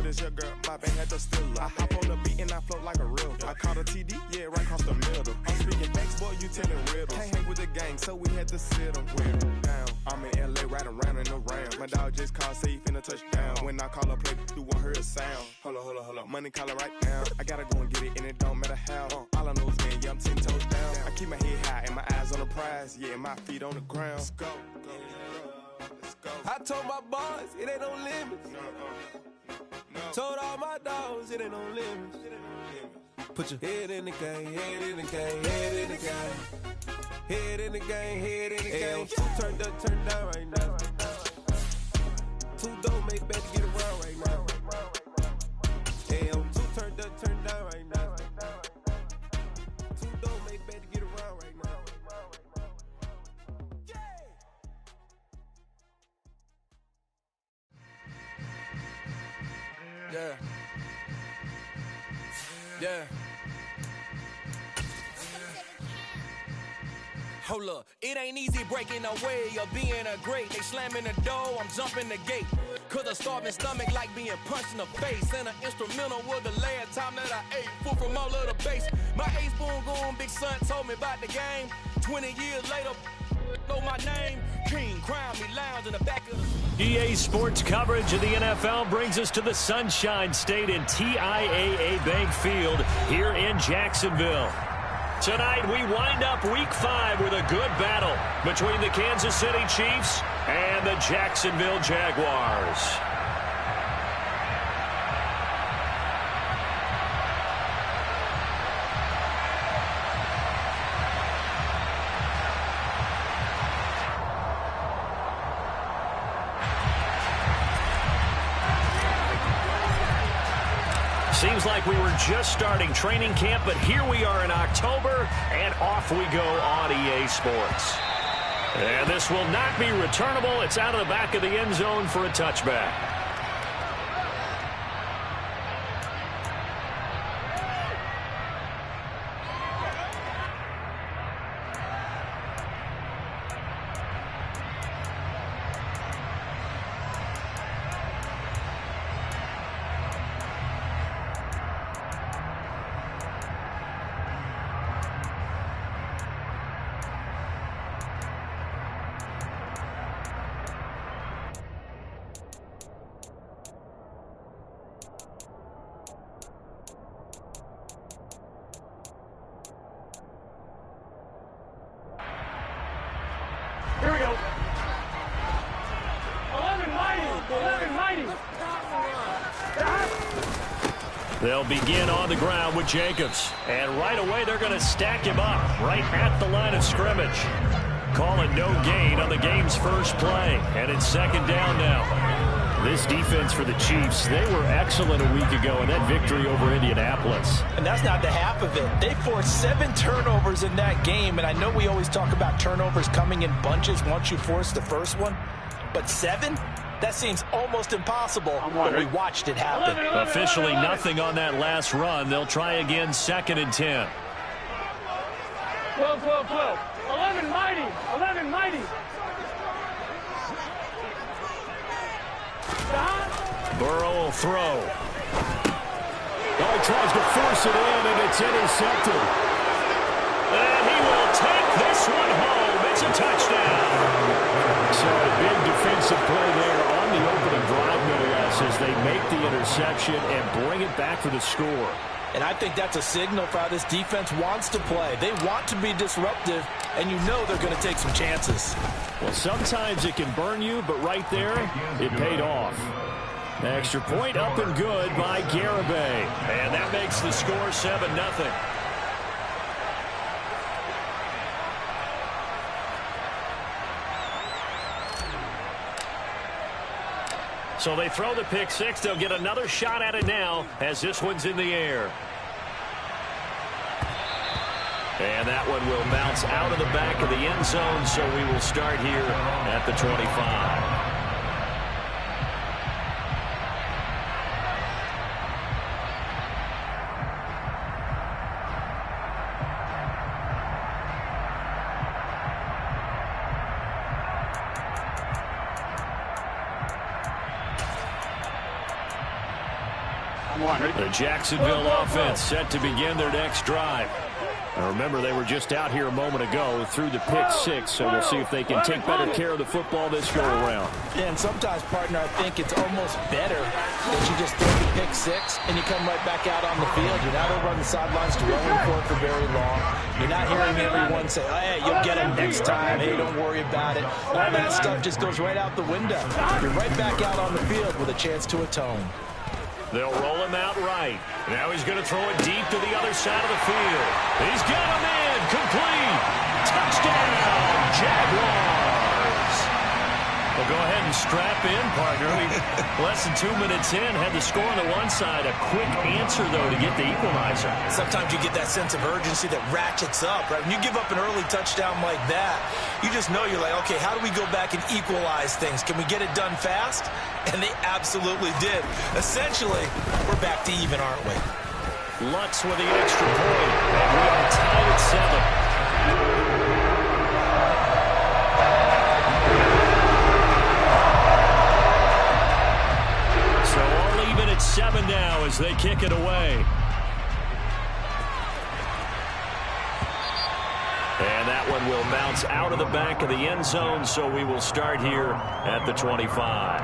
this your girl, my band had to steal her. I hop on the beat and I float like a river. I caught a TD, yeah, right across the middle. I'm speaking facts, boy, you telling riddles. Can't hang with the gang, so we had to sit them down. I'm in LA, riding around in the Ram. My dog just called, say he finna touch down. When I call a play, you won't hear a sound. Hold up, money call it right now. I gotta go and get it, and it don't matter how. All I know is, man, yeah, I'm 10 toes down. I keep my head high and my eyes on the prize. Yeah, and my feet on the ground. Let's go. I told my boys, it ain't no limits. No. Told all my dogs, it ain't no limits. Put your head in the game, head in the game, head in the game. Head in the game, head in the game. Two turned up, turned down right now. Two don't make bet to get around right now. Hey, two turned up, turned down right now. Two don't make bet to get around right now. Yeah. Hold up, it ain't easy breaking away or being a great. They slamming the door, I'm jumping the gate. Cause a starving stomach like being punched in the face. And an instrumental will delay a time that I ate. Food from all of the base. My ace boom goon, big son told me about the game. 20 years later, know my name. King, crown me, lounge in the back of the... EA Sports coverage of the NFL brings us to the Sunshine State in TIAA Bank Field here in Jacksonville. Tonight, we wind up Week 5 with a good battle between the Kansas City Chiefs and the Jacksonville Jaguars. Seems like we were just starting training camp, but here we are in October, and off we go on EA Sports. And this will not be returnable. It's out of the back of the end zone for a touchback. Here we go. 11 mighty. They'll begin on the ground with Jacobs. And right away, they're going to stack him up right at the line of scrimmage. Calling no gain on the game's first play. And it's second down now. This defense for the Chiefs, they were excellent a week ago in that victory over Indianapolis. And that's not the half of it. They forced 7 turnovers in that game. And I know we always talk about turnovers coming in bunches once you force the first one. But 7? That seems almost impossible, but we watched it happen. Officially nothing on that last run. They'll try again, 2nd and 10. 12. 11 mighty. Burrow will throw. Oh, he tries to force it in, and it's intercepted. And he will take this one home. It's a touchdown. So a big defensive play there on the opening drive, no less, as they make the interception and bring it back for the score. And I think that's a signal for how this defense wants to play. They want to be disruptive, and you know they're going to take some chances. Well, sometimes it can burn you, but right there, it paid off. Extra point up and good by Garibay. And that makes the score 7-0. So they throw the pick six. They'll get another shot at it now as this one's in the air. And that one will bounce out of the back of the end zone, so we will start here at the 25. The Jacksonville offense set to begin their next drive. Now remember, they were just out here a moment ago through the pick six, so we'll see if they can take better care of the football this go-around. Yeah, and sometimes, partner, I think it's almost better that you just throw the pick six and you come right back out on the field. You're not over on the sidelines dwelling for very long. You're not hearing everyone say, oh, hey, you'll get them next time. Hey, don't worry about it. All that stuff just goes right out the window. You're right back out on the field with a chance to atone. They'll roll him out right. Now he's going to throw it deep to the other side of the field. He's got him in. Complete. Touchdown, Jaguars. Well, go ahead and strap in, partner. Less than 2 minutes in, had the score on the one side. A quick answer, though, to get the equalizer. Sometimes you get that sense of urgency that ratchets up, right? When you give up an early touchdown like that, you just know you're like, okay, how do we go back and equalize things? Can we get it done fast? And they absolutely did. Essentially, we're back to even, aren't we? Lutz with the extra point. And we are tied at 7. So all even at 7 now as they kick it away. And that one will bounce out of the back of the end zone, so we will start here at the 25.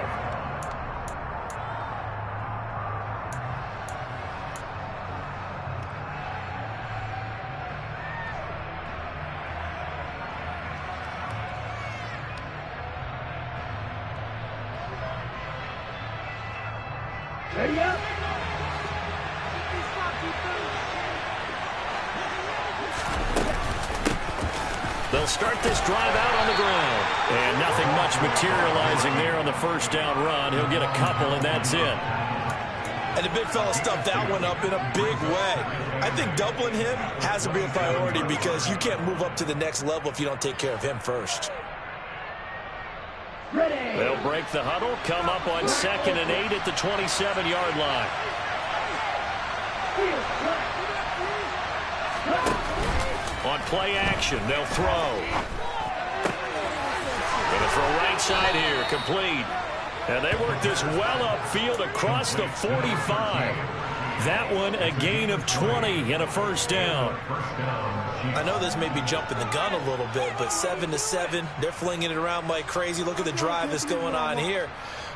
Ready up? They'll start this drive out on the ground. And nothing much materializing there on the first down run. He'll get a couple, and that's it. And the big fella stuffed that one up in a big way. I think doubling him has to be a priority because you can't move up to the next level if you don't take care of him first. They'll break the huddle, come up on 2nd and 8 at the 27-yard line. On play action, they'll throw. Gonna throw right side here, complete. And they work this well upfield across the 45. That one a gain of 20 and a first down. I know this may be jumping the gun a little bit, but 7-7, they're flinging it around like crazy. Look at the drive that's going on here.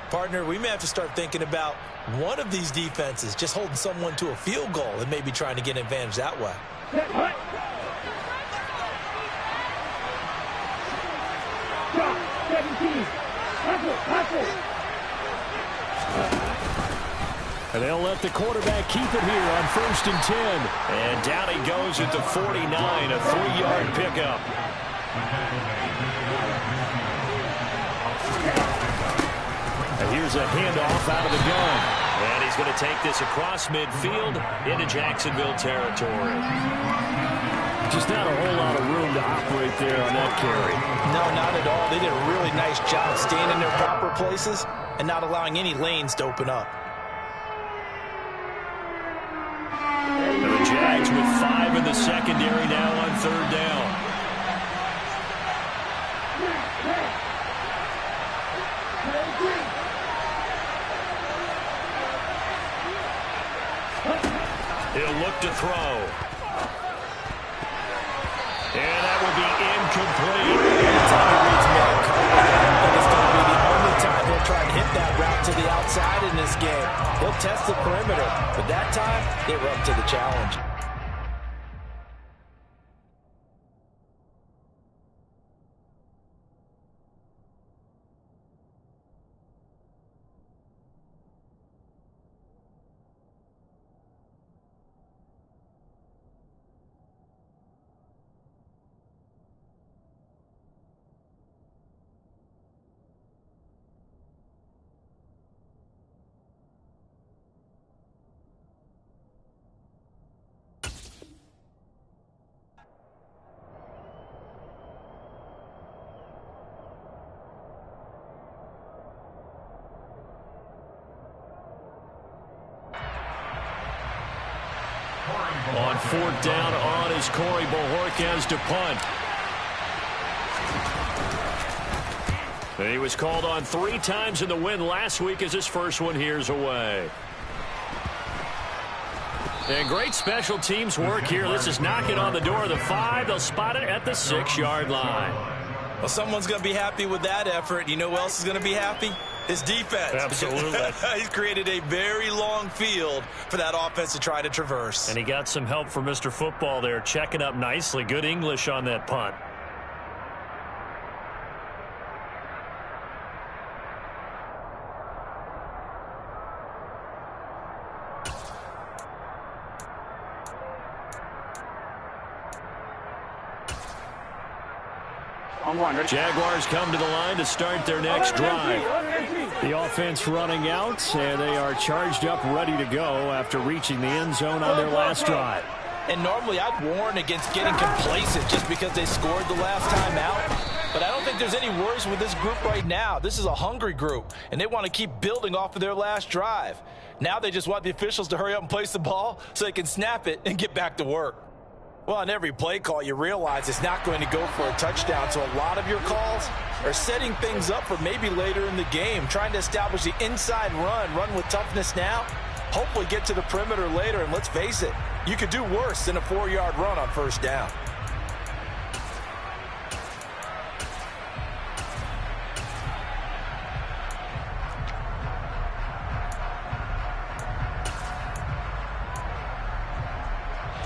Partner, we may have to start thinking about one of these defenses just holding someone to a field goal and maybe trying to get an advantage that way. And they'll let the quarterback keep it here on 1st and 10. And down he goes at the 49, a 3-yard pickup. And here's a handoff out of the gun. And he's going to take this across midfield into Jacksonville territory. Just not a whole lot of room to operate there on that carry. No, not at all. They did a really nice job staying in their proper places and not allowing any lanes to open up. And the Jags with 5 in the secondary now on 3rd down. He'll look to throw. And that will be incomplete. Anytime he reads man coverage, I don't think it's going to be the only time he'll try and hit that route to the outside in this game. He'll test the perimeter, but that time, they were up to the challenge. On 4th down on is Corey Bojorquez to punt. And he was called on 3 times in the win last week as his first one here's away. And great special teams work here. This is knocking on the door of the 5. They'll spot it at the 6-yard line. Well, someone's going to be happy with that effort. You know who else is going to be happy? His defense. Absolutely. He's created a very long field for that offense to try to traverse. And he got some help from Mr. Football there, checking up nicely. Good English on that punt. Jaguars come to the line to start their next drive. The offense running out, and they are charged up, ready to go after reaching the end zone on their last drive. And normally I'd warn against getting complacent just because they scored the last time out. But I don't think there's any worries with this group right now. This is a hungry group, and they want to keep building off of their last drive. Now they just want the officials to hurry up and place the ball so they can snap it and get back to work. Well, on every play call, you realize it's not going to go for a touchdown, so a lot of your calls are setting things up for maybe later in the game, trying to establish the inside run with toughness now, hopefully get to the perimeter later, and let's face it, you could do worse than a 4-yard run on first down.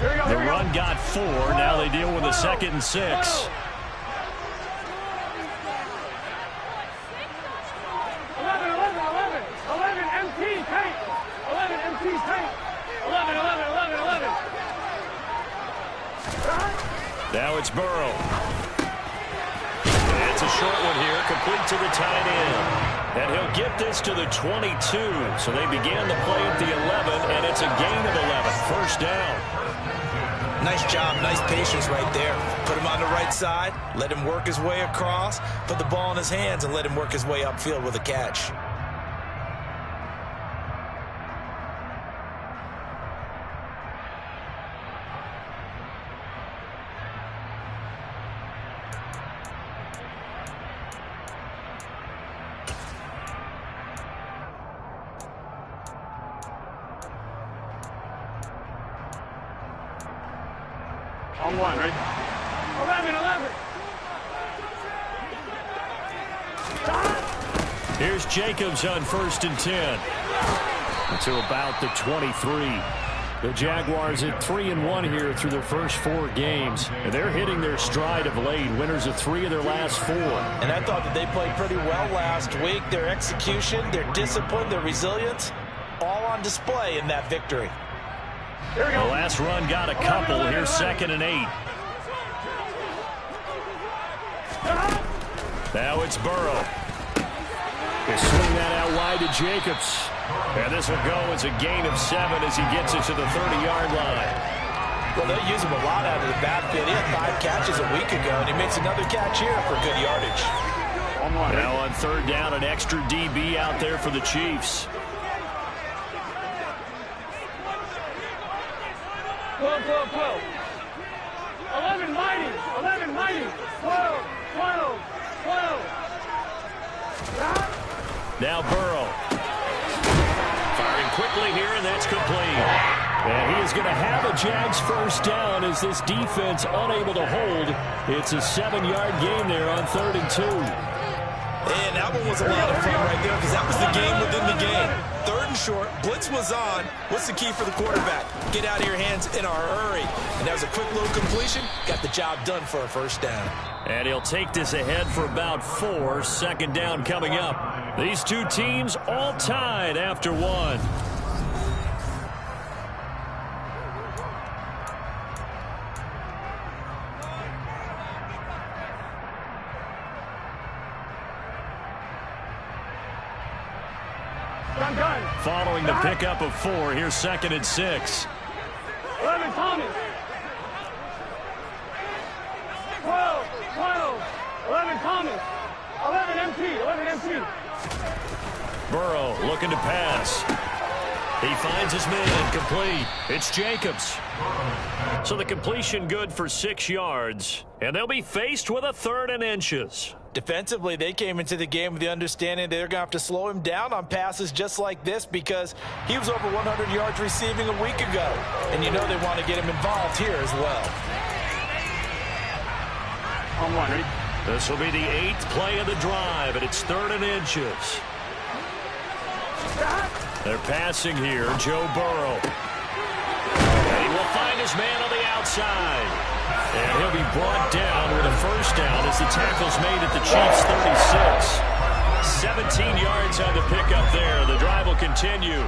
The run got 4. Now they deal with a 2nd and 6. 11, empty tank. 11, empty tank. 11. Now it's Burrow. It's a short one here, complete to the tight end. And he'll get this to the 22. So they began the play at the 11, and it's a gain of 11. First down. Nice job, nice patience right there. Put him on the right side, let him work his way across, put the ball in his hands, and let him work his way upfield with a catch. On 1, right? 11. Here's Jacobs on 1st and 10. To about the 23. The Jaguars at 3-1 here through their first 4 games. And they're hitting their stride of late. Winners of 3 of their last 4. And I thought that they played pretty well last week. Their execution, their discipline, their resilience, all on display in that victory. The last run got a couple. Here's 2nd and 8. Now it's Burrow. They swing that out wide to Jacobs. And this will go as a gain of 7 as he gets it to the 30-yard line. Well, they'll use him a lot out of the backfield. He had 5 catches a week ago, and he makes another catch here for good yardage. Now on 3rd down, an extra DB out there for the Chiefs. 12. 11 mighty. 12. Now Burrow. Firing quickly here, and that's complete. And he is going to have a Jags first down as this defense unable to hold. It's a 7-yard gain there on 3rd and 2. And that one was a lot of fun right there because that was the game within the game. 3rd and short, blitz was on. What's the key for the quarterback? Get out of your hands in a hurry. And that was a quick little completion. Got the job done for a first down. And he'll take this ahead for about 4. 2nd down coming up. These two teams all tied after 1. Following the pickup of 4, here's 2nd and 6. 11 Thomas. 12. 11 Thomas. 11 empty. Burrow looking to pass. He finds his man, complete. It's Jacobs. So the completion good for 6 yards. And they'll be faced with a 3rd and inches. Defensively, they came into the game with the understanding they're going to have to slow him down on passes just like this because he was over 100 yards receiving a week ago. And you know they want to get him involved here as well. On one, ready? This will be the 8th play of the drive, and it's 3rd and inches. They're passing here, Joe Burrow. And he will find his man on the outside. And he'll be brought down with a first down as the tackle's made at the Chiefs' 36. 17 yards on the pickup there. The drive will continue.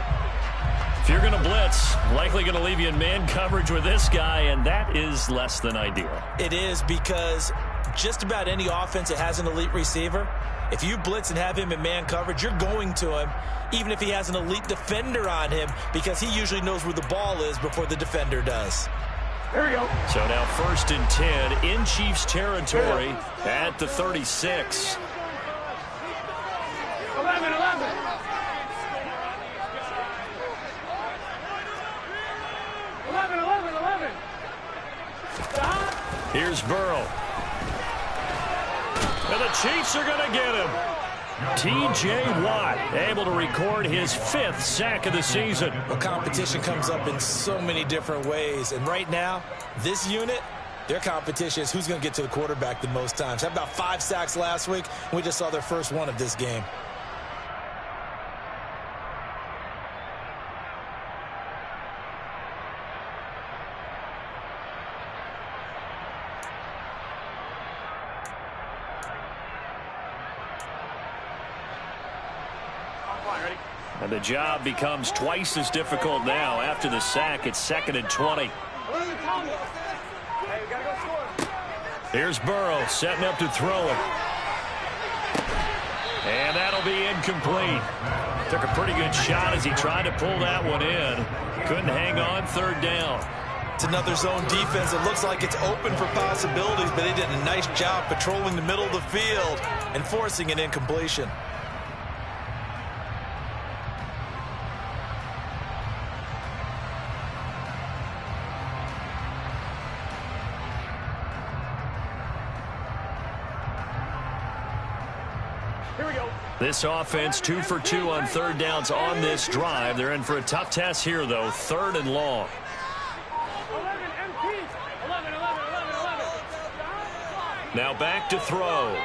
If you're going to blitz, likely going to leave you in man coverage with this guy, and that is less than ideal. It is because just about any offense that has an elite receiver, if you blitz and have him in man coverage, you're going to him, even if he has an elite defender on him, because he usually knows where the ball is before the defender does. Here we go. So now 1st and 10 in Chiefs territory at the 36. 11. Here's Burrow. And the Chiefs are going to get him. T.J. Watt able to record his 5th sack of the season. Well, competition comes up in so many different ways. And right now, this unit, their competition is who's going to get to the quarterback the most times. Had about 5 sacks last week. We just saw their first one of this game. And the job becomes twice as difficult now. After the sack, it's 2nd and 20. Here's Burrow setting up to throw it. And that'll be incomplete. Took a pretty good shot as he tried to pull that one in. Couldn't hang on, 3rd down. It's another zone defense. It looks like it's open for possibilities, but they did a nice job patrolling the middle of the field and forcing an incompletion. This offense 2 for 2 on 3rd downs on this drive. They're in for a tough test here, though. 3rd and long. 11. Now back to throw.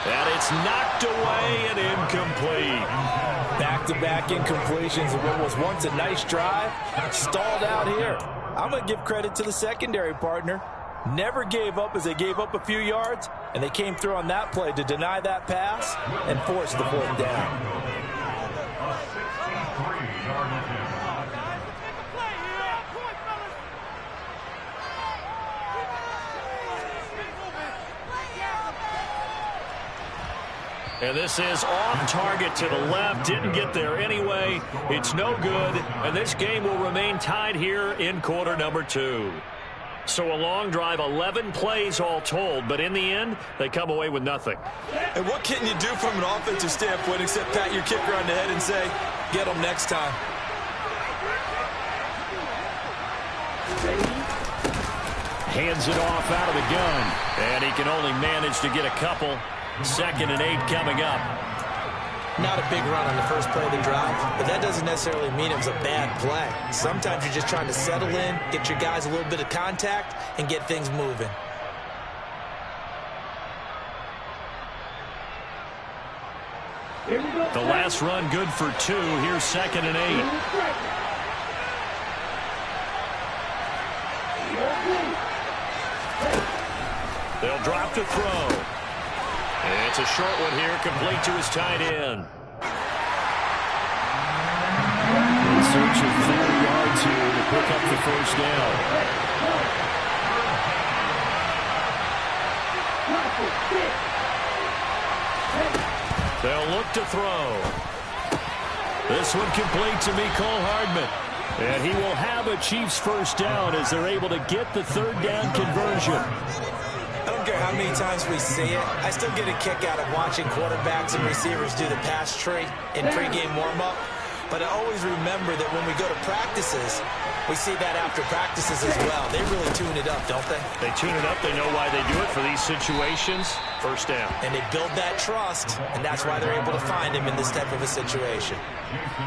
And it's knocked away and incomplete. Back-to-back incompletions of what was once a nice drive. Stalled out here. I'm going to give credit to the secondary partner. Never gave up as they gave up a few yards, and they came through on that play to deny that pass and force the 4th down. And this is off target to the left. Didn't get there anyway. It's no good, and this game will remain tied here in quarter number 2. So a long drive, 11 plays all told, but in the end, they come away with nothing. And what can you do from an offensive standpoint except pat your kicker on the head and say, get them next time? Hands it off out of the gun, and he can only manage to get a couple. 2nd and 8 coming up. Not a big run on the first play of the drive, but that doesn't necessarily mean it was a bad play. Sometimes you're just trying to settle in, get your guys a little bit of contact, and get things moving. The last run good for 2. Here's 2nd and 8. They'll drop to throw. And it's a short one here, complete to his tight end. In search of 40 yards here to pick up the first down. They'll look to throw. This one complete to Mecole Hardman. And he will have a Chiefs first down as they're able to get the 3rd down conversion. I don't care how many times we see it. I still get a kick out of watching quarterbacks and receivers do the pass tree in pregame warm-up. But I always remember that when we go to practices, we see that after practices as well. They really tune it up, don't they? They tune it up. They know why they do it for these situations. First down. And they build that trust, and that's why they're able to find him in this type of a situation.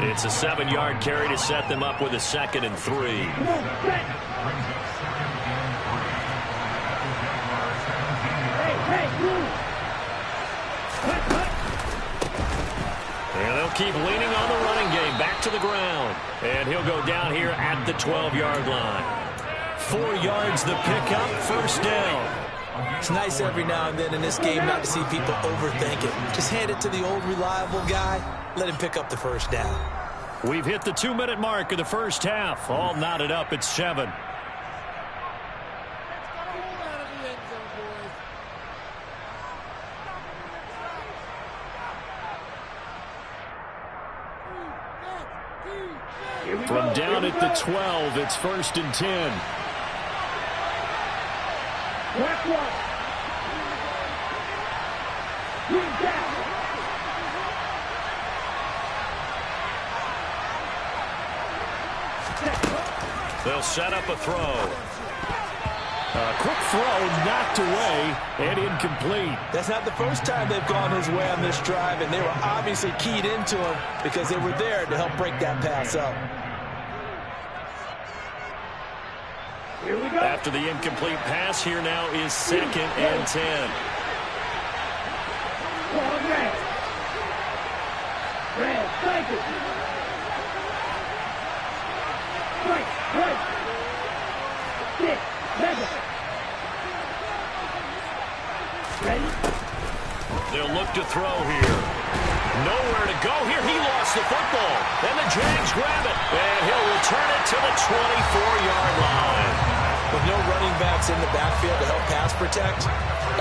It's a 7-yard carry to set them up with a 2nd and 3. And they'll keep leaning on the running game. Back to the ground. And he'll go down here at the 12-yard line. 4 yards the pickup. First down. It's nice every now and then in this game not to see people overthink it. Just hand it to the old reliable guy. Let him pick up the first down. We've hit the 2-minute mark of the first half. All knotted up at 7. From down at the 12, it's 1st and 10. They'll set up a throw. A quick throw knocked away and incomplete. That's not the first time they've gone his way on this drive, and they were obviously keyed into him because they were there to help break that pass up. After the incomplete pass, here now is 2nd and 10. They'll look to throw here. Nowhere to go here. He lost the football. And the Jags grab it. And he'll return it to the 24-yard line. With no running backs in the backfield to help pass protect,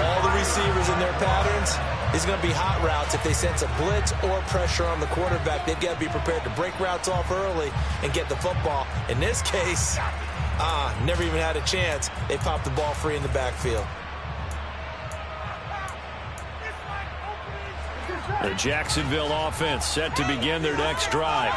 all the receivers in their patterns, it's going to be hot routes. If they sense a blitz or pressure on the quarterback, they've got to be prepared to break routes off early and get the football. In this case, never even had a chance. They popped the ball free in the backfield. The Jacksonville offense set to begin their next drive.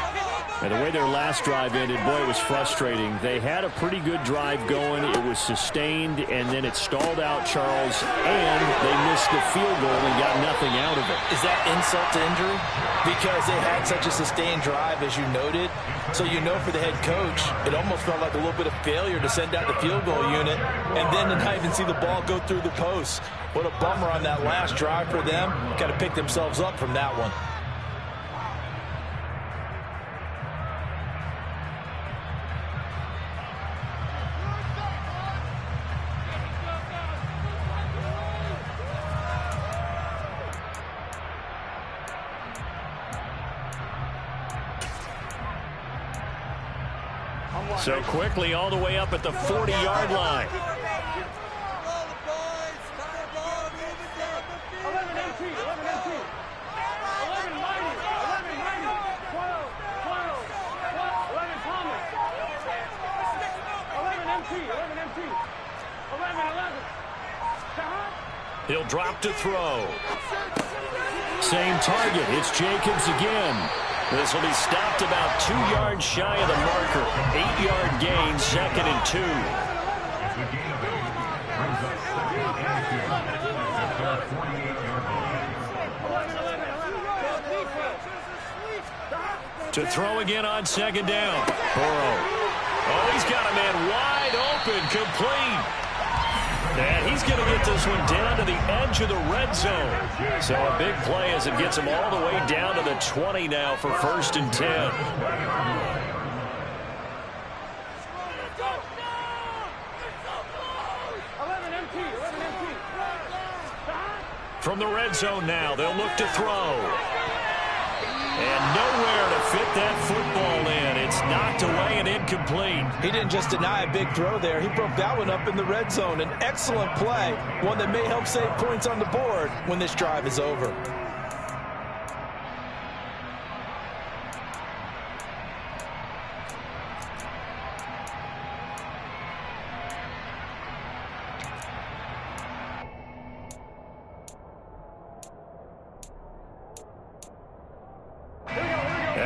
And the way their last drive ended, boy, it was frustrating. They had a pretty good drive going. It was sustained, and then it stalled out, Charles, and they missed the field goal and got nothing out of it. Is that insult to injury? Because they had such a sustained drive, as you noted. So you know for the head coach, it almost felt like a little bit of failure to send out the field goal unit and then to not even see the ball go through the post. What a bummer on that last drive for them. Got to pick themselves up from that one. So quickly all the way up at the 40-yard line. He'll drop to throw. Same target. It's Jacobs again. This will be stopped about 2 yards shy of the marker. 8-yard gain, 2nd and 2. To throw again on 2nd down. Burrow. Oh, he's got a man wide open, complete. And he's going to get this one down to the edge of the red zone. So a big play as it gets him all the way down to the 20 now for 1st and 10. From the red zone now, they'll look to throw. And nowhere to fit that football in. It's knocked away and incomplete. He didn't just deny a big throw there. He broke that one up in the red zone. An excellent play, one that may help save points on the board when this drive is over.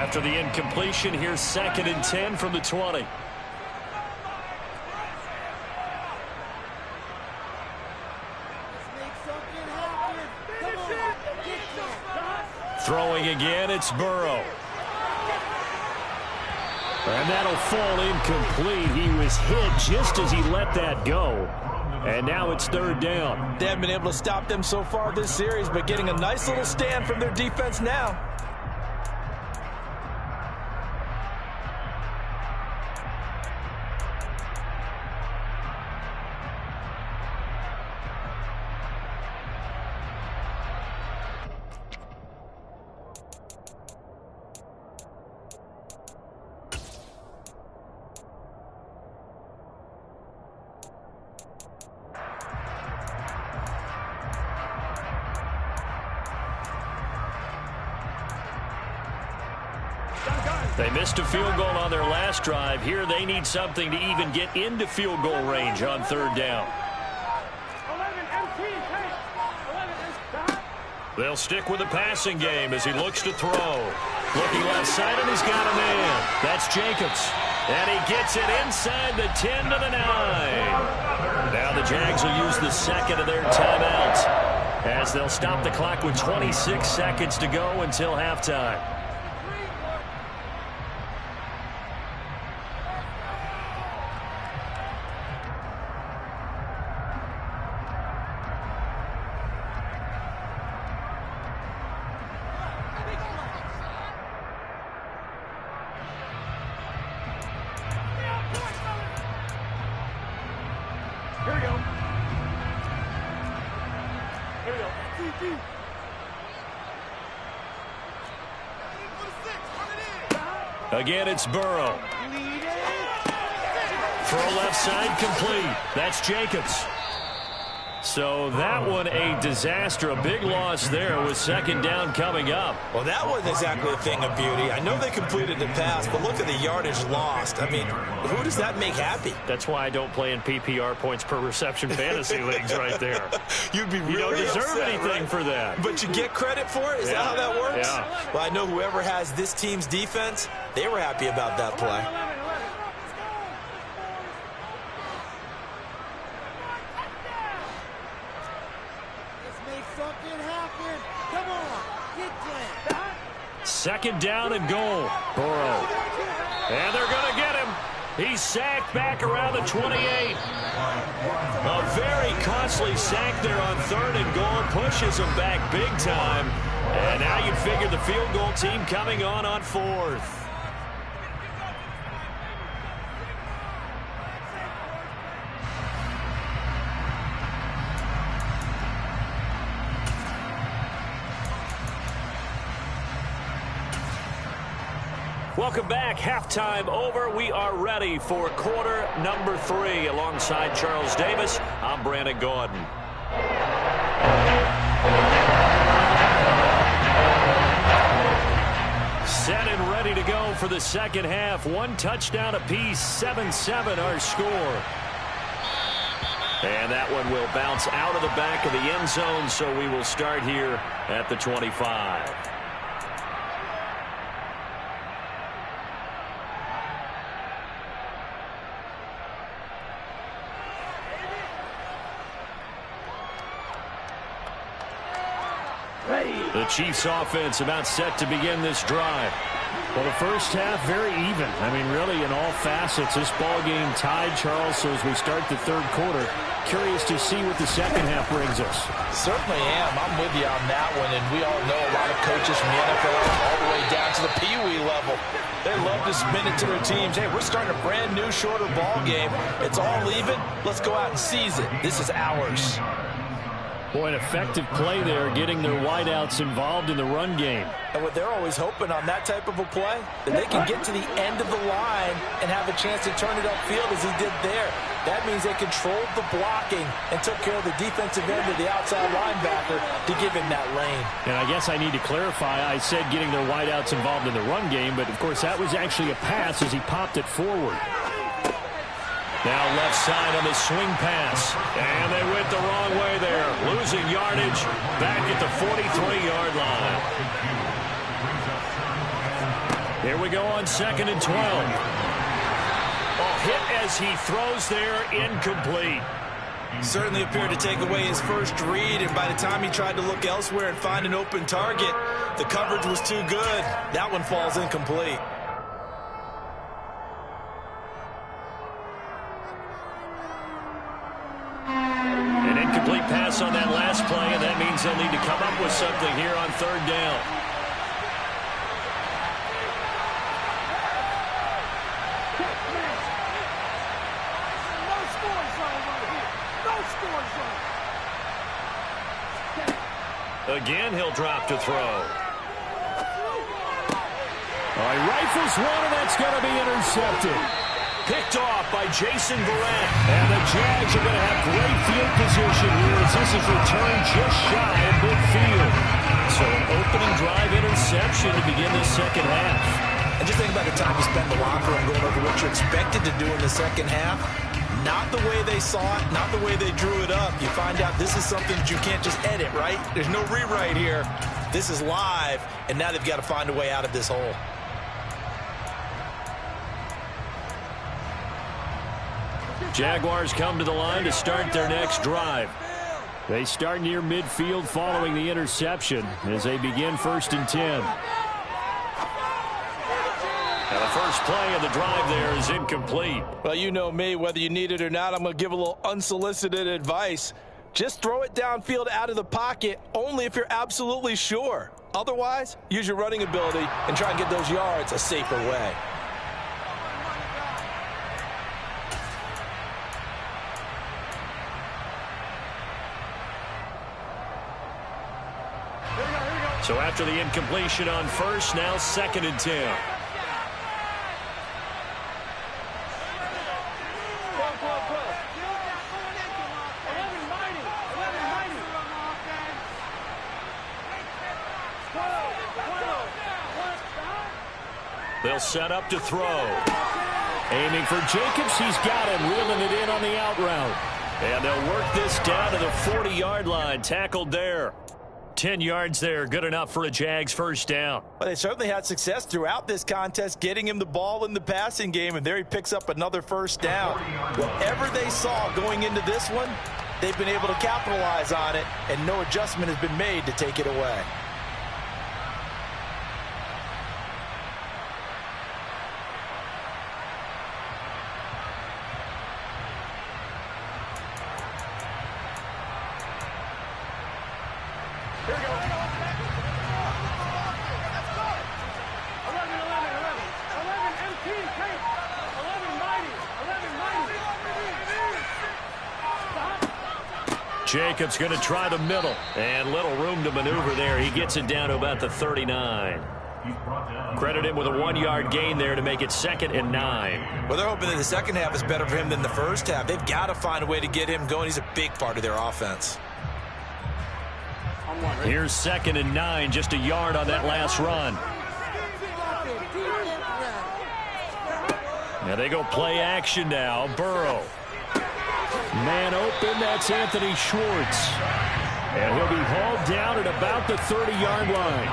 After the incompletion, here's 2nd and 10 from the 20. Throwing again, it's Burrow. And that'll fall incomplete. He was hit just as he let that go. And now it's 3rd down. They haven't been able to stop them so far this series, but getting a nice little stand from their defense now. They missed a field goal on their last drive. Here they need something to even get into field goal range on 3rd down. They'll stick with the passing game as he looks to throw. Looking left side, and he's got a man. That's Jacobs. And he gets it inside the 10 to the 9. Now the Jags will use the 2nd of their timeouts as they'll stop the clock with 26 seconds to go until halftime. Again, it's Burrow. Throw left side complete. That's Jacobs. So that one a disaster. A big loss there with 2nd down coming up. Well, that wasn't exactly a thing of beauty. I know they completed the pass, but look at the yardage lost. I mean, who does that make happy? That's why I don't play in PPR points per reception fantasy leagues right there. You'd be really You don't deserve upset, anything right? for that. But you get credit for it? Is that how that works? Yeah. Well, I know whoever has this team's defense, they were happy about that play. Second down and goal. Burrow. And they're going to get him. He's sacked back around the 28. A very costly sack there on 3rd and goal. Pushes him back big time. And now you'd figure the field goal team coming on 4th. Welcome back. Halftime over. We are ready for quarter number 3. Alongside Charles Davis, I'm Brandon Gordon. Set and ready to go for the second half. 1 touchdown apiece. 7-7 our score. And that one will bounce out of the back of the end zone, so we will start here at the 25. The Chiefs offense about set to begin this drive. Well, the first half, very even. I mean, really, in all facets, this ball game tied, Charles. So as we start the 3rd quarter, curious to see what the second half brings us. Certainly am. I'm with you on that one. And we all know a lot of coaches from the NFL all the way down to the Pee-wee level. They love to spin it to their teams. Hey, we're starting a brand new, shorter ball game. It's all even. Let's go out and seize it. This is ours. Boy, an effective play there, getting their wideouts involved in the run game. And what they're always hoping on that type of a play, that they can get to the end of the line and have a chance to turn it upfield as he did there. That means they controlled the blocking and took care of the defensive end of the outside linebacker to give him that lane. And I guess I need to clarify, I said getting their wideouts involved in the run game, but of course that was actually a pass as he popped it forward. Now left side on the swing pass. And they went the wrong way there. Losing yardage back at the 43-yard line. Here we go on 2nd and 12. Oh, hit as he throws there, incomplete. Certainly appeared to take away his first read, and by the time he tried to look elsewhere and find an open target, the coverage was too good. That one falls incomplete. An incomplete pass on that last play, and that means they'll need to come up with something here on 3rd down. Again, he'll drop to throw. He rifles one, and that's going to be intercepted. Picked off by Jason Verrett. And the Jags are going to have great field position here as this is returned just shy of midfield. So an opening drive interception to begin the second half. And just think about the time you spend in the locker room going over what you're expected to do in the second half. Not the way they saw it, not the way they drew it up. You find out this is something that you can't just edit, right? There's no rewrite here. This is live, and now they've got to find a way out of this hole. Jaguars come to the line to start their next drive. They start near midfield following the interception as they begin 1st and 10. And the first play of the drive there is incomplete. Well, you know me, whether you need it or not, I'm going to give a little unsolicited advice. Just throw it downfield out of the pocket only if you're absolutely sure. Otherwise, use your running ability and try and get those yards a safer way. So after the incompletion on 1st, now 2nd and 10. They'll set up to throw. Aiming for Jacobs. He's got him, reeling it in on the out route. And they'll work this down to the 40-yard line. Tackled there. 10 yards there. Good enough for a Jags first down. Well, they certainly had success throughout this contest getting him the ball in the passing game, and there he picks up another first down. Whatever they saw going into this one, they've been able to capitalize on it, and no adjustment has been made to take it away. Jacobs going to try the middle. And little room to maneuver there. He gets it down to about the 39. Credit him with a 1-yard gain there to make it 2nd and 9. Well, they're hoping that the second half is better for him than the first half. They've got to find a way to get him going. He's a big part of their offense. Here's 2nd and 9, just a yard on that last run. Now they go play action now. Burrow. Man open, that's Anthony Schwartz. And he'll be hauled down at about the 30-yard line.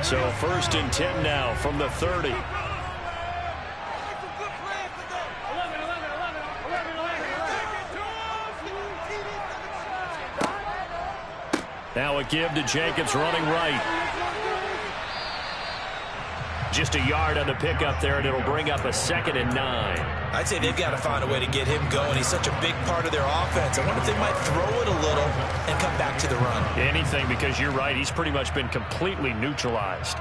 So 1st and 10 now from the 30. Now a give to Jacobs running right. Just a yard on the pickup there, and it'll bring up a 2nd and 9. I'd say they've got to find a way to get him going. He's such a big part of their offense. I wonder if they might throw it a little and come back to the run. Anything, because you're right. He's pretty much been completely neutralized.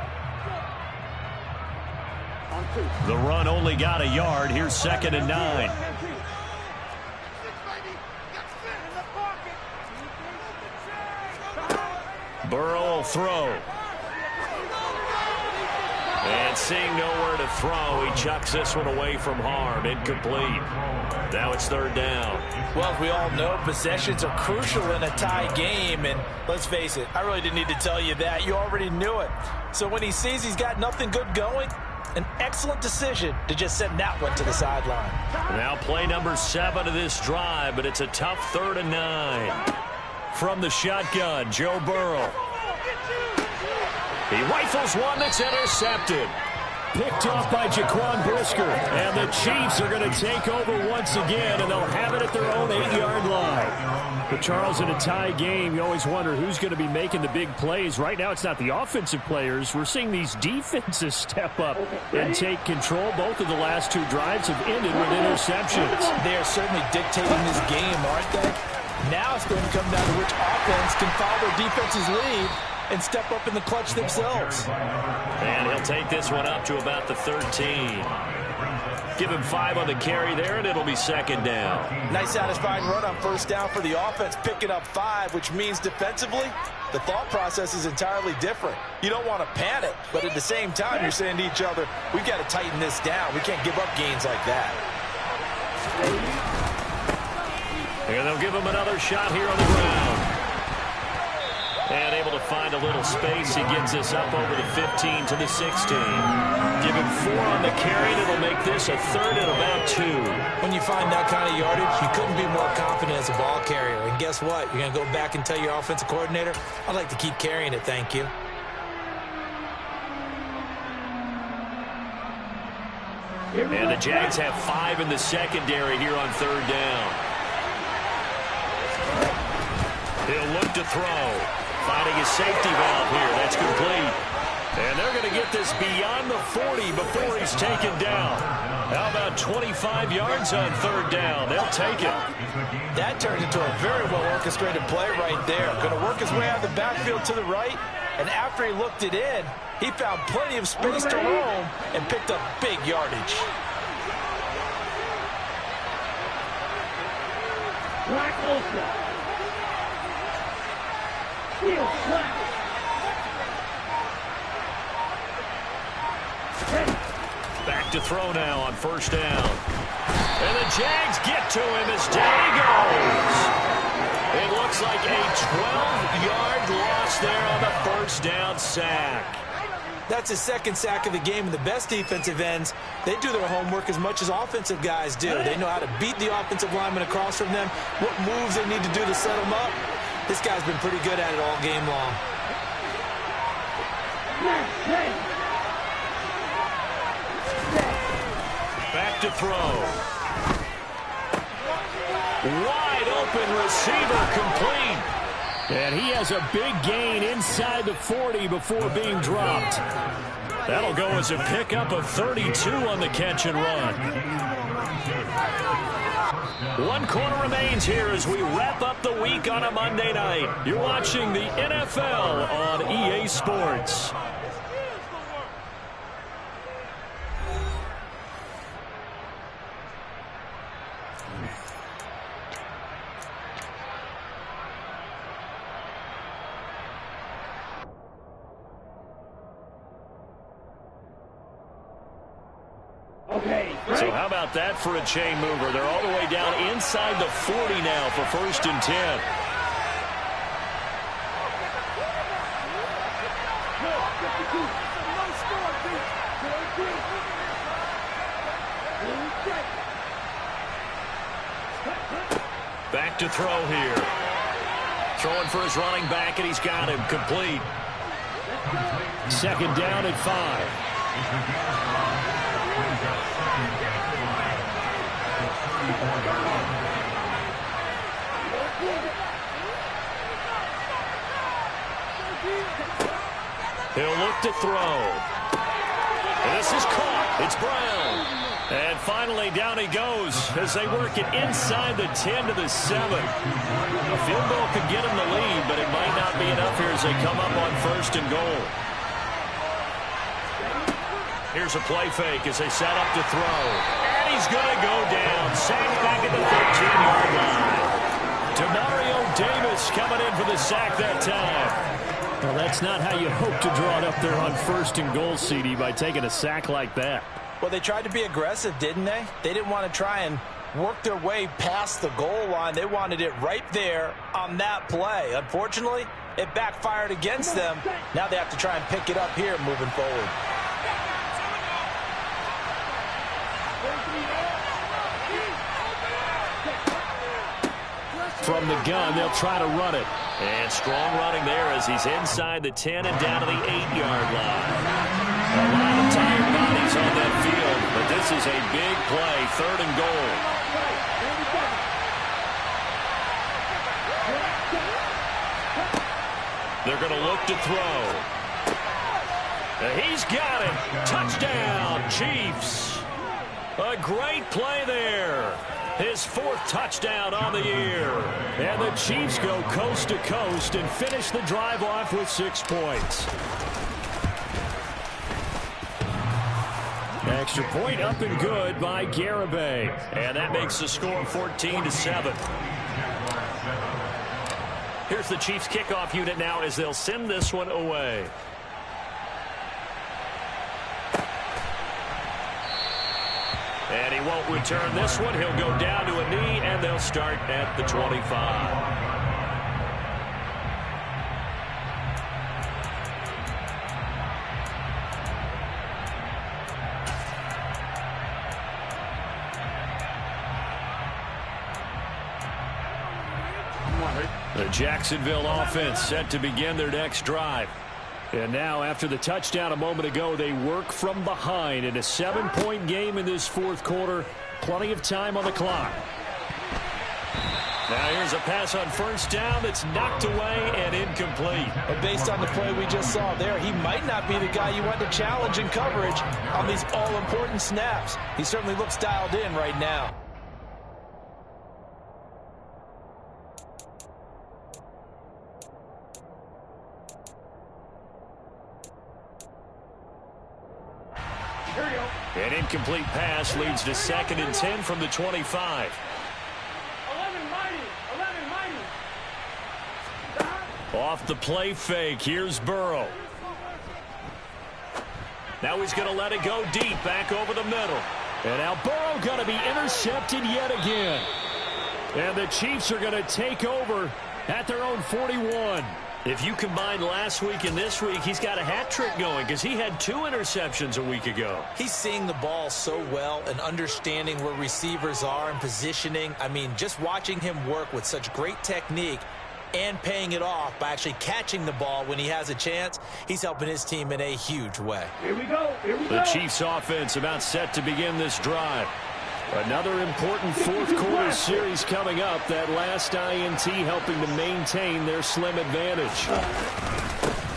The run only got a yard. Here's 2nd and 9. Burrow will throw. And seeing nowhere to throw, he chucks this one away from harm. Incomplete. Now it's 3rd down. Well, as we all know, possessions are crucial in a tie game. And let's face it, I really didn't need to tell you that. You already knew it. So when he sees he's got nothing good going, An excellent decision to just send that one to the sideline. Now play number 7 of this drive, but it's a tough 3rd and 9. From the shotgun, Joe Burrow. He rifles one that's intercepted. Picked off by Jaquan Brisker. And the Chiefs are going to take over once again, and they'll have it at their own 8-yard line. But Charles, in a tie game, you always wonder who's going to be making the big plays. Right now, it's not the offensive players. We're seeing these defenses step up and take control. Both of the last 2 drives have ended with interceptions. They are certainly dictating this game, aren't they? Now it's going to come down to which offense can follow their defense's lead and step up in the clutch themselves. And he'll take this one up to about the 13. Give him 5 on the carry there, and it'll be 2nd down. Nice satisfying run on 1st down for the offense, picking up 5, which means defensively, the thought process is entirely different. You don't want to panic, but at the same time, you're saying to each other, we've got to tighten this down. We can't give up gains like that. And they'll give him another shot here on the ground. And able to find a little space. He gets this up over the 15 to the 16. Give him 4 on the carry, and it'll make this a 3rd and about 2. When you find that kind of yardage, you couldn't be more confident as a ball carrier. And guess what? You're going to go back and tell your offensive coordinator, I'd like to keep carrying it, thank you. And the Jags have 5 in the secondary here on 3rd down. He'll look to throw. Finding his safety valve here. That's complete. And they're going to get this beyond the 40 before he's taken down. How about 25 yards on 3rd down? They'll take it. That turned into a very well-orchestrated play right there. Going to work his way out of the backfield to the right. And after he looked it in, he found plenty of space to roam and picked up big yardage. Back to throw now on 1st down. And the Jags get to him as down he goes. It looks like a 12-yard loss there on the 1st down sack. That's his 2nd sack of the game, and the best defensive ends, they do their homework as much as offensive guys do. They know how to beat the offensive lineman across from them, what moves they need to do to set them up. This guy's been pretty good at it all game long. Back to throw. Wide open receiver complete. And he has a big gain inside the 40 before being dropped. That'll go as a pickup of 32 on the catch and run. 1 quarter remains here as we wrap up the week on a Monday night. You're watching the NFL on EA Sports. So how about that for a chain mover? They're all the way down inside the 40 now for 1st and 10. Back to throw here. Throwing for his running back, and he's got him complete. 2nd down at 5. He'll look to throw. And this is caught. It's Brown. And finally, down he goes as they work it inside the 10 to the 7. A field goal could get him the lead, but it might not be enough here as they come up on 1st and goal. Here's a play fake as they set up to throw. And he's going to go down. Sacked back at the 13-yard line. Demario Davis coming in for the sack that time. Well, that's not how you hope to draw it up there on 1st and goal, CD, by taking a sack like that. Well, they tried to be aggressive, didn't they? They didn't want to try and work their way past the goal line. They wanted it right there on that play. Unfortunately, it backfired against them. Now they have to try and pick it up here moving forward. from the gun. They'll try to run it. And strong running there as he's inside the 10 and down to the 8-yard line. A lot of tired bodies on that field, but this is a big play, 3rd and goal. They're going to look to throw. He's got it. Touchdown, Chiefs. A great play there. His 4th touchdown on the year. And the Chiefs go coast to coast and finish the drive off with 6 points. Extra point up and good by Garibay. And that makes the score 14-7. Here's the Chiefs kickoff unit now as they'll send this one away. And he won't return this one. He'll go down to a knee, and they'll start at the 25. The Jacksonville offense set to begin their next drive. And now, after the touchdown a moment ago, they work from behind in a 7-point game in this 4th quarter. Plenty of time on the clock. Now here's a pass on 1st down that's knocked away and incomplete. But based on the play we just saw there, he might not be the guy you want to challenge in coverage on these all-important snaps. He certainly looks dialed in right now. An incomplete pass leads to 2nd and 10 from the 25. Off the play fake, here's Burrow. Now he's going to let it go deep, back over the middle. And now Burrow going to be intercepted yet again. And the Chiefs are going to take over at their own 41. If you combine last week and this week, he's got a hat trick going because he had 2 interceptions a week ago. He's seeing the ball so well and understanding where receivers are and positioning. I mean, just watching him work with such great technique and paying it off by actually catching the ball when he has a chance, he's helping his team in a huge way. Here we go. The Chiefs offense about set to begin this drive. Another important 4th quarter series coming up. That last INT helping to maintain their slim advantage.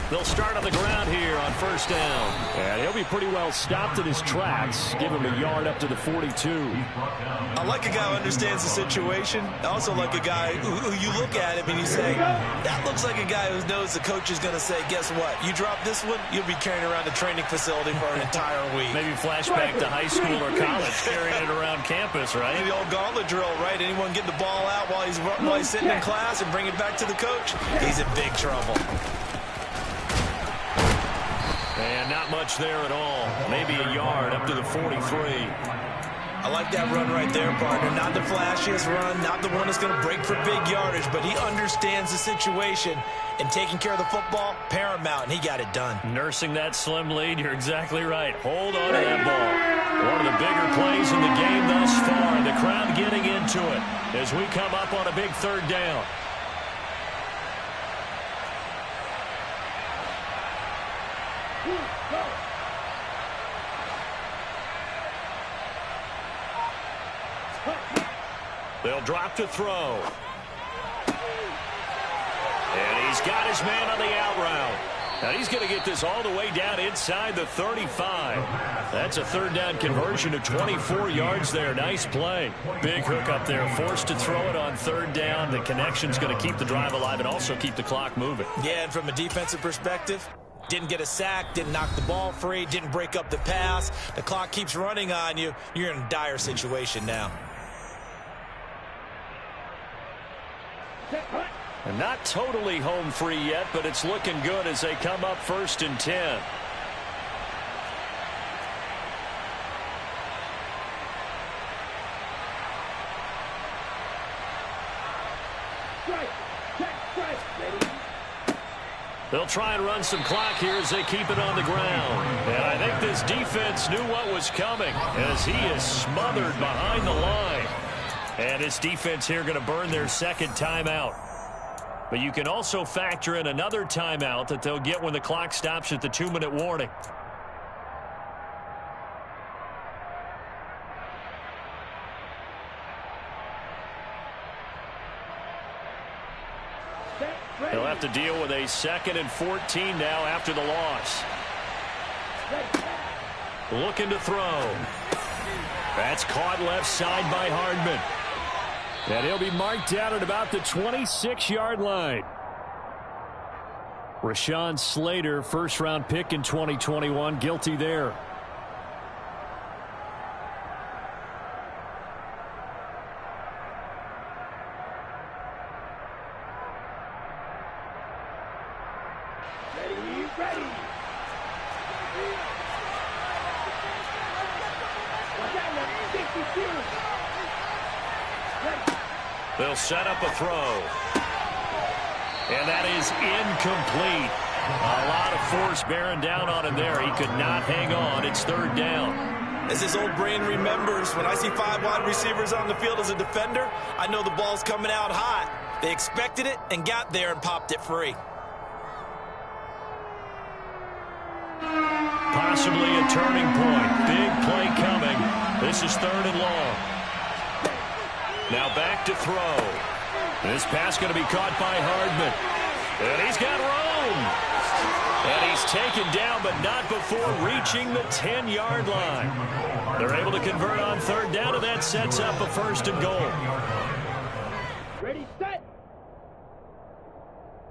They'll start on the ground here on 1st down. And he'll be pretty well stopped in his tracks. Give him a yard up to the 42. I like a guy who understands the situation. I also like a guy who you look at him and you say, that looks like a guy who knows the coach is going to say, guess what? You drop this one, you'll be carrying around the training facility for an entire week. Maybe flashback to high school or college, carrying it around campus, right? The old gauntlet drill, right? Anyone get the ball out while he's sitting in class and bring it back to the coach? He's in big trouble. And not much there at all. Maybe a yard up to the 43. I like that run right there, partner. Not the flashiest run, not the one that's going to break for big yardage, but he understands the situation, and taking care of the football, paramount, and he got it done. Nursing that slim lead, you're exactly right. Hold on to that ball. One of the bigger plays in the game thus far, and the crowd getting into it as we come up on a big 3rd down. They'll drop to throw. And he's got his man on the out route. Now he's going to get this all the way down inside the 35. That's a 3rd down conversion of 24 yards there. Nice play. Big hook up there. Forced to throw it on 3rd down. The connection's going to keep the drive alive and also keep the clock moving. Yeah, and from a defensive perspective, didn't get a sack, didn't knock the ball free, didn't break up the pass. The clock keeps running on you. You're in a dire situation now. And not totally home free yet, but it's looking good as they come up 1st and 10. They'll try and run some clock here as they keep it on the ground. And I think this defense knew what was coming as he is smothered behind the line. And his defense here going to burn their second timeout. But you can also factor in another timeout that they'll get when the clock stops at the 2-minute warning. They'll have to deal with a 2nd and 14 now after the loss. Looking to throw. That's caught left side by Hardman. And he'll be marked down at about the 26-yard line. Rashawn Slater, first-round pick in 2021, guilty there. They'll set up a throw. And that is incomplete. A lot of force bearing down on him there. He could not hang on. It's 3rd down. As his old brain remembers, when I see 5 wide receivers on the field as a defender, I know the ball's coming out hot. They expected it and got there and popped it free. Possibly a turning point. Big play coming. This is 3rd and long. Now back to throw. This pass going to be caught by Hardman. And he's got room. And he's taken down, but not before reaching the 10-yard line. They're able to convert on 3rd down, and that sets up a 1st and goal. Ready, set.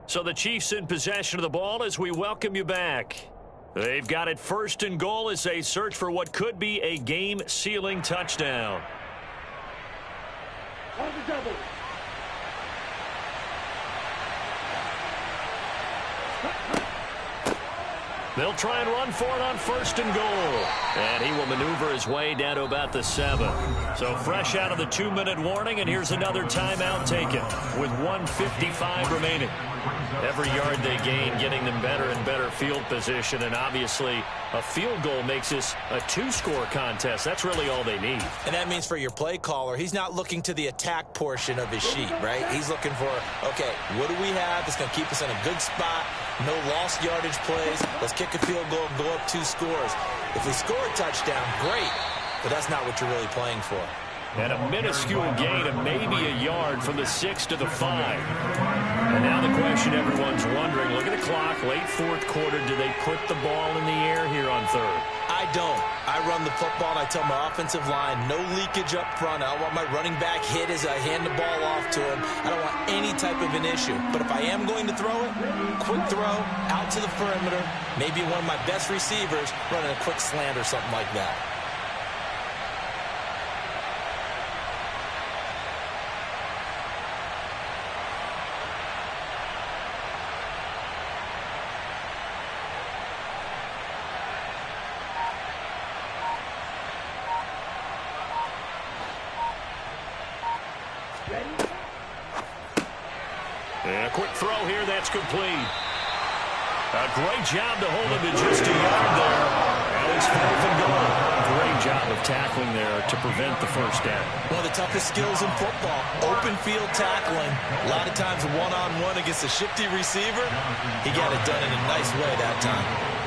So the Chiefs in possession of the ball as we welcome you back. They've got it 1st and goal as they search for what could be a game-sealing touchdown. On the double. They'll try and run for it on 1st and goal. And he will maneuver his way down to about the 7. So fresh out of the 2-minute warning, and here's another timeout taken with 1:55 remaining. Every yard they gain getting them better and better field position, and obviously a field goal makes this a 2-score contest. That's really all they need. And that means for your play caller, he's not looking to the attack portion of his sheet, right? He's looking for, okay, what do we have that's going to keep us in a good spot? No lost yardage plays. Let's kick a field goal and go up 2 scores. If we score a touchdown, great, but that's not what you're really playing for. And a minuscule gain of maybe a yard from the 6 to the 5. And now the question everyone's wondering, look at the clock, late 4th quarter, do they put the ball in the air here on 3rd? I don't. I run the football, and I tell my offensive line, no leakage up front. I don't want my running back hit as I hand the ball off to him. I don't want any type of an issue. But if I am going to throw it, quick throw, out to the perimeter, maybe one of my best receivers running a quick slant or something like that. And a quick throw here, that's complete. A great job to hold him to just a yard there. And it's 4th and goal. Great job of tackling there to prevent the 1st down. One of the toughest skills in football, open field tackling. A lot of times one-on-one against a shifty receiver. He got it done in a nice way that time.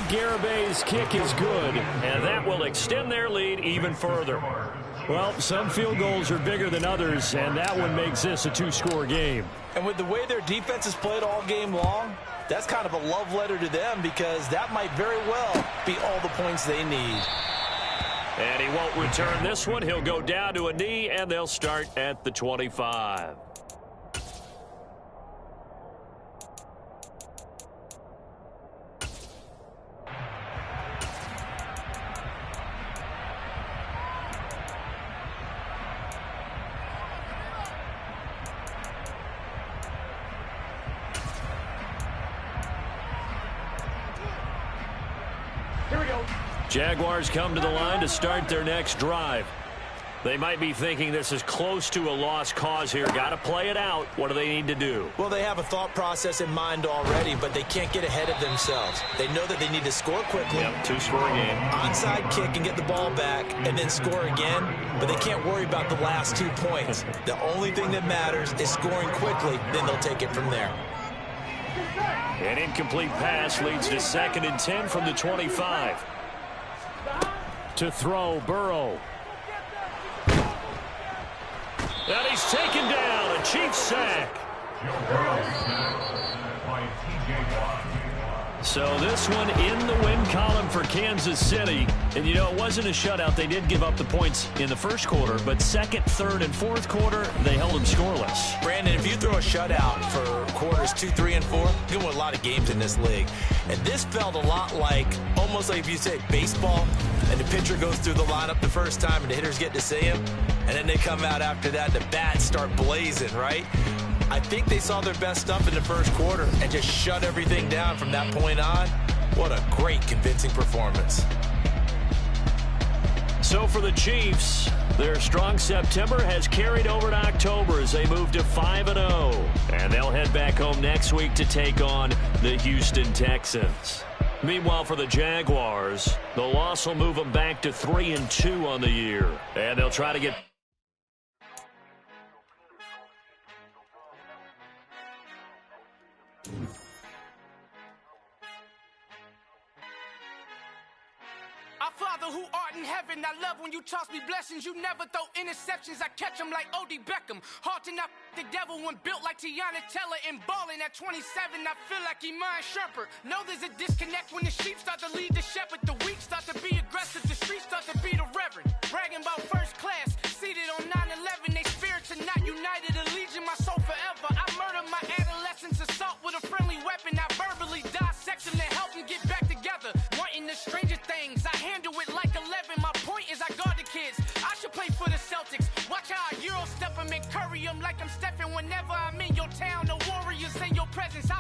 Garabay's kick is good, and that will extend their lead even further. Well, some field goals are bigger than others, and that one makes this a 2-score game. And with the way their defense has played all game long, that's kind of a love letter to them, because that might very well be all the points they need. And he won't return this one. He'll go down to a knee, and they'll start at the 25. Here we go. Jaguars come to the line to start their next drive. They might be thinking this is close to a lost cause here. Got to play it out. What do they need to do? Well, they have a thought process in mind already, but they can't get ahead of themselves. They know that they need to score quickly. Yep, two-score game. Onside kick and get the ball back and then score again, but they can't worry about the last 2 points. The only thing that matters is scoring quickly, then they'll take it from there. An incomplete pass leads to 2nd and 10 from the 25. To throw, Burrow. And he's taken down. A Chiefs sack. So this one in the win column for Kansas City. And, you know, it wasn't a shutout. They did give up the points in the first quarter. But second, third, and fourth quarter, they held them scoreless. Brandon, if you throw a shutout for quarters 2, 3, and 4, you're going to win a lot of games in this league. And this felt a lot like, almost like if you say baseball, and the pitcher goes through the lineup the first time and the hitters get to see him, and then they come out after that and the bats start blazing, right? I think they saw their best stuff in the first quarter and just shut everything down from that point on. What a great, convincing performance. So for the Chiefs, their strong September has carried over to October as they move to 5-0. And they'll head back home next week to take on the Houston Texans. Meanwhile, for the Jaguars, the loss will move them back to 3-2 on the year. And they'll try to get... Our Father who art in heaven, I love when you toss me blessings. You never throw interceptions, I catch them like O.D. Beckham. Hard to not the devil when built like Tiana Teller and balling at 27. I feel like Iman Shumpert. Know there's a disconnect when the sheep start to lead the shepherd. The weak start to be aggressive, the streets start to be the reverend. Bragging about first class, seated on 9/11. They spirits are not united, allegiant my soul forever. I murdered my adolescence, assault with a friendly weapon. I verbally dissect them to help them get back together. Wanting the stranger things, I handle it like 11. My point is I guard the kids. I should play for the Celtics. Watch how I Euro step them and curry them like I'm stepping whenever I'm in your town. The Warriors in your presence.